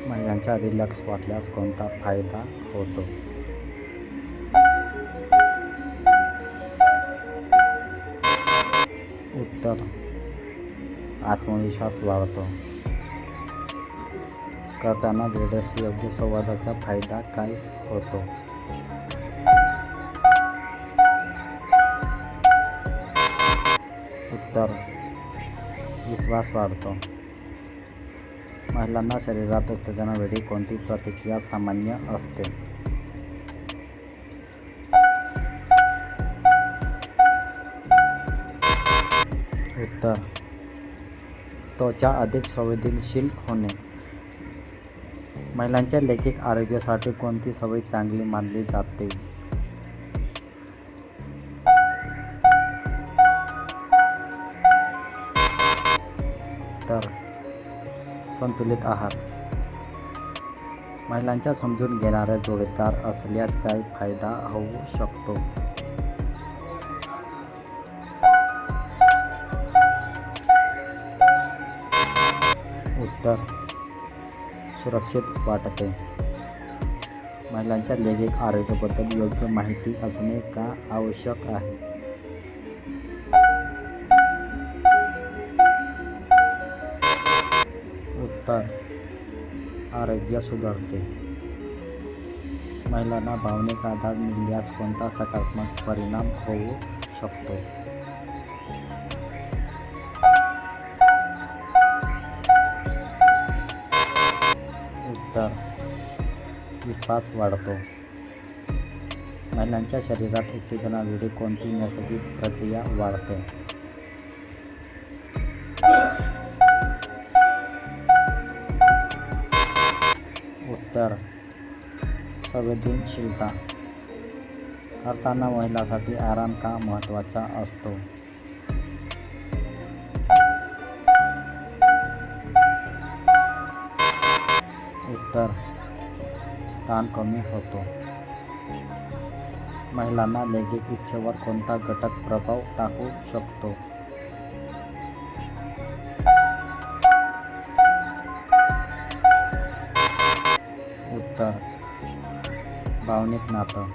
महिलांच्या रिलॅक्स वाटल्यास कोणता फायदा होतो? उत्तर: आत्मविश्वास वाढतो. करताना वेळेस योग्य संवादाचा फायदा काय होतो? उत्तर: विश्वास वाढतो. महिलांना शरीरात उत्तेजनावेळी कोणती प्रतिक्रिया सामान्य असते? उत्तर: त्वचा अधिक संवेदनशील होणे. महिलांच्या लैंगिक आरोग्यासाठी कोणती सवय चांगली मानली जाते? उत्तर: संतुलित आहार. महिलांच्या समजून घेणारे जोडीदार असल्यास काय फायदा होऊ शकतो? उत्तर: सुरक्षित वाटते. महिलांच्या लैंगिक आरोग्याबद्दल योग्य माहिती असणे का आवश्यक आहे? उत्तर: आरोग्य सुधारते. महिलांना भावनिक आधार मिळाल्यास कोणता सकारात्मक परिणाम होऊ शकतो? उत्तर: विश्वास वाढतो. महिलांच्या शरीरात उत्तेजनावेळी कोणती नैसर्गिक प्रक्रिया वाढते? उत्तर: संवेदनशीलता. करताना महिलांसाठी आराम का महत्त्वाचा असतो? उत्तर: ताण कमी होतो. महिलांना लैंगिक इच्छेवर कोणता घटक प्रभाव टाकू शकतो? उत्तर: भावनिक नातं.